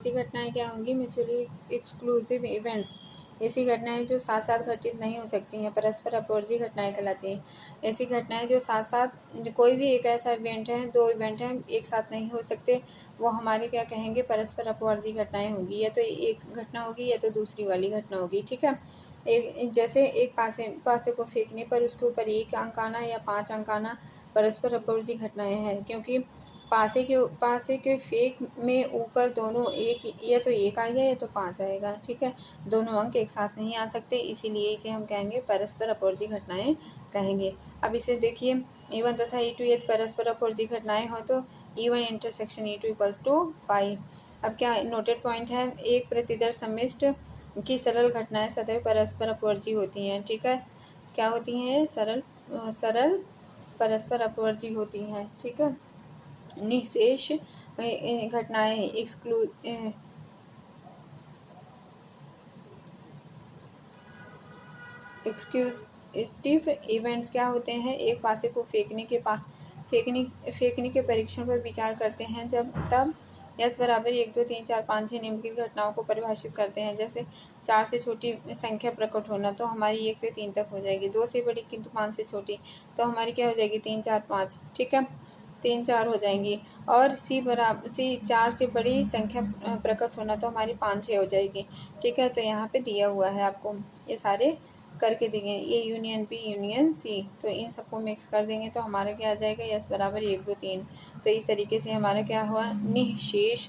ऐसी घटनाएं क्या होंगी? Mutually exclusive events. ऐसी घटनाएं जो साथ साथ घटित नहीं हो सकती हैं परस्पर अपवर्जी घटनाएं कहलाती हैं। ऐसी घटनाएं जो साथ साथ कोई भी एक ऐसा इवेंट है, दो इवेंट हैं एक साथ नहीं हो सकते, वो हमारे क्या कहेंगे? परस्पर अपवर्जी घटनाएं होंगी। या तो एक घटना होगी या तो दूसरी वाली घटना होगी। ठीक है, एक जैसे एक पासे को फेंकने पर उसके ऊपर 1 अंक आना या 5 अंक आना परस्पर अपवर्जी घटनाएं हैं, क्योंकि पासे के फेंक में ऊपर दोनों एक, या तो 1 आएगा या तो 5 आएगा। ठीक है, दोनों अंक एक साथ नहीं आ सकते, इसीलिए इसे हम कहेंगे परस्पर अपवर्जी घटनाएं कहेंगे। अब इसे देखिए, E1 तथा E2 यदि परस्पर अपवर्जी घटनाएं हो तो E1 intersection E2 equals to 5। अब क्या नोटेड पॉइंट है? एक प्रतिदर्श सम्मिश्र की सरल घटनाएं सदैव परस्पर अपवर्जी होती हैं। ठीक है, क्या होती हैं? सरल परस्पर अपवर्जी होती हैं। ठीक है, निःशेष घटनाएं एक्सक्लूसिव इवेंट्स क्या होते हैं? एक पासे को फेंकने के परीक्षण पर विचार करते हैं तब यस बराबर 1 2 3 4 5 6 निम्नलिखित घटनाओं को परिभाषित करते हैं। जैसे 4 से छोटी संख्या प्रकट होना तो हमारी 1 से 3 तक हो जाएगी। 2 से बड़ी किंतु 5 से छोटी तो हमारी क्या हो जाएगी? 3 4 5। ठीक है, 3 4 हो जाएंगी। और सी 4 से बड़ी संख्या प्रकट होना तो हमारी 5 6 हो जाएगी। ठीक है, तो यहाँ पे दिया हुआ है आपको, ये सारे करके देंगे। A union B union C, तो इन सबको मिक्स कर देंगे तो हमारा क्या आ जाएगा? यस बराबर 1 2 3। तो इस तरीके से हमारा क्या हुआ? निःशेष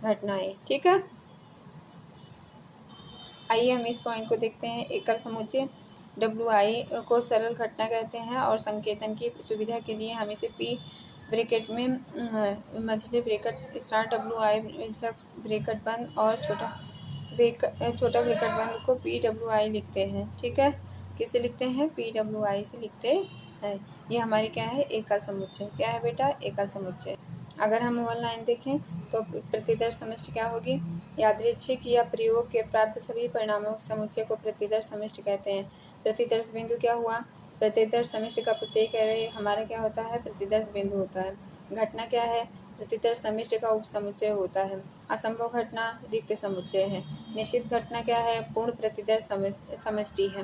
घटनाएं। ठीक है, आइए हम इस पॉइंट को देखते हैं। एकल समुच्चय WI को सरल घटना कहते हैं और संकेतन की सुविधा के लिए हम इसे P ब्रैकेट में मझले ब्रैकेट स्टार्ट WI ब्रैकेट बंद और छोटा ब्रैकेट बंद को PWI लिखते हैं। ठीक है, किसे लिखते हैं? PWI से लिखते हैं। ये हमारी क्या है? एकल समुच्चय। क्या है बेटा? एकल समुच्चय। अगर हम 1 लाइन देखें तो प्रतिदर्श समष्टि क्या होगी? यादृच्छिक या प्रयोग के प्राप्त सभी परिणामों के समुच्चय को प्रतिदर्श समष्टि कहते हैं। प्रतिदर्श बिंदु क्या हुआ? प्रतिदर्श समष्टि का प्रत्येक अवयव हमारा क्या होता है? प्रतिदर्श बिंदु होता है। घटना क्या है? प्रतिदर्श समष्टि का उपसमुच्चय होता है। असंभव घटना रिक्त समुच्चय है। निश्चित घटना क्या है? पूर्ण प्रतिदर्श समष्टि है।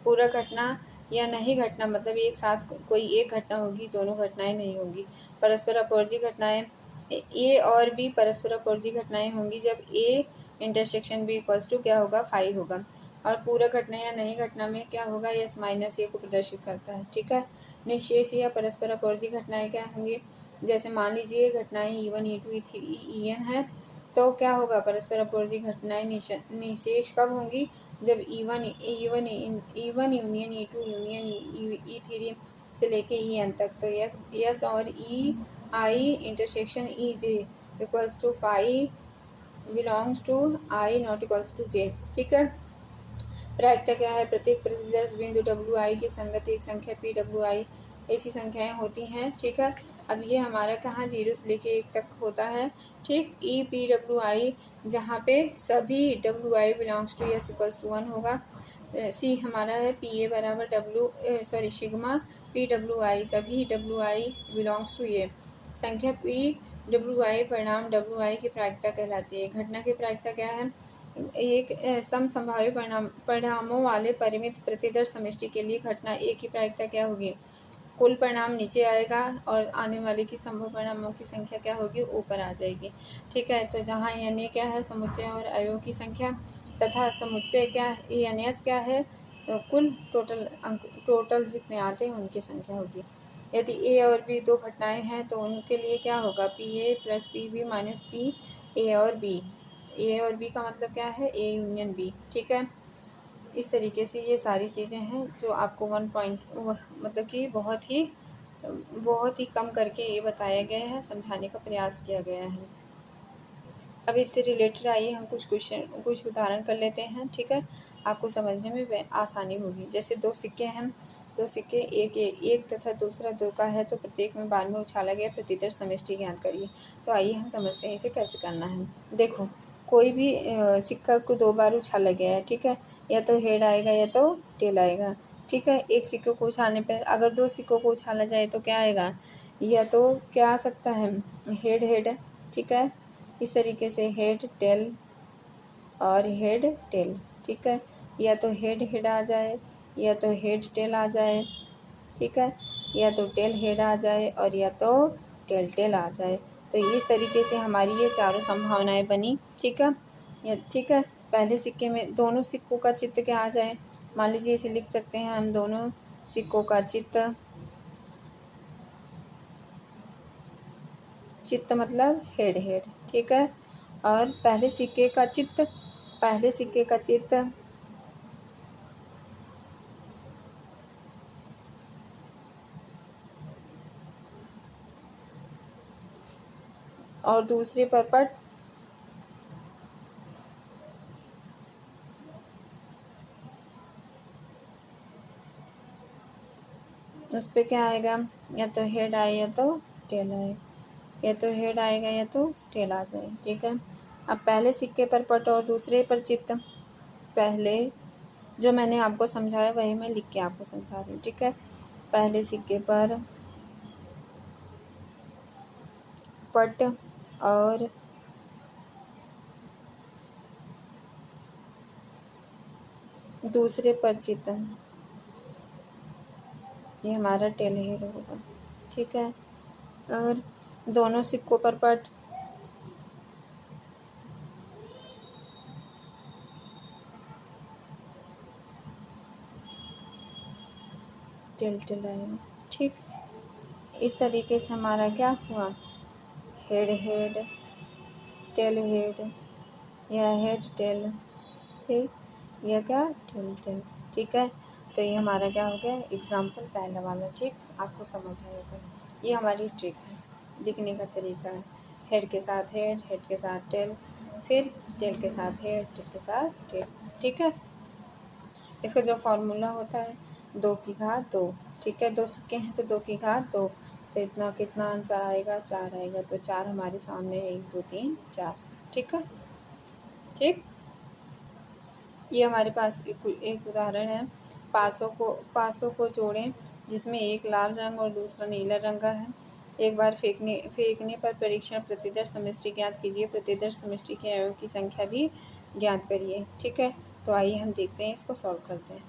पूरक घटना या नहीं घटना मतलब एक साथ कोई एक घटना होगी, दोनों घटनाएं नहीं होंगी। परस्पर अपवर्जी घटनाएं ए और बी परस्पर अपवर्जी घटनाएं होंगी जब A intersection B equals to क्या होगा? 5 होगा। और पूरक घटना या नहीं घटना में क्या होगा? यस माइनस ए को प्रदर्शित करता है। ठीक है, निःशेष या परस्पर अपवर्जी घटनाएं क्या होंगी? जैसे मान लीजिए घटनाएं E1 E2 E3 EN है, तो क्या होगा? परस्पर अपवर्जी घटनाएं निःशेष कब होंगी? जब E1 union E2 union E3 से लेके EN तक। तो यस और I intersection EJ equals to 5 belongs to I not equals to J। ठीक है, प्रायिकता क्या है? प्रत्येक प्रतिदर्श बिंदु WI की संगत एक संख्या PWI ऐसी संख्याएं होती हैं। ठीक है, अब ये हमारा कहाँ 0 से लेके 1 तक होता है। ठीक, EPWI जहाँ पे सभी WI belongs to S equals to 1 होगा। सी हमारा है PA बराबर सिग्मा PWI सभी WI बिलोंग्स टू ए। संख्या PWI परिणाम WI की प्रायिकता कहलाती है। घटना की प्रायिकता क्या है? एक समसंभावी परिणामों वाले परिमित प्रतिदर्श समष्टि के लिए घटना एक की प्रायिकता क्या होगी? कुल परिणाम नीचे आएगा और आने वाले की संभव परिणामों की संख्या क्या होगी? ऊपर आ जाएगी। ठीक है, तो जहाँ NA क्या है? समुच्चय और अवयवों की संख्या, तथा समुच्चय क्या है? NS क्या है? कुल टोटल जितने आते हैं उनकी संख्या होगी। यदि A और B दो घटनाएं हैं तो उनके लिए क्या होगा? PA plus PB minus P A और B। A और B का मतलब क्या है? A union B। ठीक है, इस तरीके से ये सारी चीज़ें हैं जो आपको 1 पॉइंट मतलब कि बहुत ही कम करके ये बताया गया है, समझाने का प्रयास किया गया है। अब इससे रिलेटेड आइए हम कुछ उदाहरण कर लेते हैं। ठीक है, आपको समझने में आसानी होगी। जैसे 2 सिक्के हैं, 2 सिक्के एक तथा दूसरा 2 का है, तो प्रत्येक में बार में उछाला गया प्रतिदर्श समष्टि ज्ञात करिए। तो आइए हम समझते हैं इसे कैसे करना है। देखो, कोई भी सिक्का को 2 बार उछाला गया है। ठीक है, या तो हेड आएगा या तो टेल आएगा। ठीक है, एक सिक्के को उछालने पर अगर 2 सिक्कों को उछाला जाए तो क्या आएगा? या तो क्या आ सकता है? हेड। ठीक है, इस तरीके से हेड टेल और हेड टेल, ठीक है। या तो हेड हेड आ जाए, या तो हेड टेल आ जाए, ठीक है, या तो टेल हेड आ जाए और या तो टेल टेल आ जाए। तो इस तरीके से हमारी ये चारों संभावनाएं बनी, ठीक है। ठीक है, पहले सिक्के में दोनों सिक्कों का चित्त क्या आ जाए, मान लीजिए इसे लिख सकते हैं हम, दोनों सिक्कों का चित्त, चित्त मतलब हेड हेड, ठीक है। और पहले सिक्के का चित्त, पहले सिक्के का चित्त और दूसरे पर पट, उस पर क्या आएगा, या तो हेड आए या तो टेल आए, या तो हेड आएगा या तो टेल आ जाए, ठीक है। अब पहले सिक्के पर पट और दूसरे पर चित्त, पहले जो मैंने आपको समझाया वही मैं लिख के आपको समझा रही हूँ, ठीक है। पहले सिक्के पर पट और दूसरे पर चित्त, ये हमारा टेल हेड होगा, ठीक है। और दोनों सिक्कों पर पट, टेल टेल आएगा, ठीक। इस तरीके से हमारा क्या हुआ, हेड हेड, टेल हेड, या हेड टेल, ठीक, यह क्या टेल टेल, ठीक है। तो ये हमारा क्या हो गया, एग्जाम्पल पहला वाला, ठीक, आपको समझ आएगा। ये हमारी ट्रिक है, लिखने का तरीका है, हेड के साथ हेड, हेड के साथ टेल, फिर टेल के साथ हेड, टेल के साथ टेल, ठीक है। इसका जो फॉर्मूला होता है 2 की घात 2, ठीक है, 2 सिक्के हैं तो 2 की घात 2, तो इतना कितना आंसर आएगा, 4 आएगा। तो 4 हमारे सामने है, 1 2 3 4, ठीक है, ठीक। ये हमारे पास एक उदाहरण है, पासों को जोड़ें जिसमें एक लाल रंग और दूसरा नीला रंग का है। एक बार फेंकने पर परीक्षण प्रतिदर्श समष्टि ज्ञात कीजिए, प्रतिदर्श समष्टि के अवयवों की संख्या भी ज्ञात करिए, ठीक है। तो आइए हम देखते हैं, इसको सॉल्व करते हैं।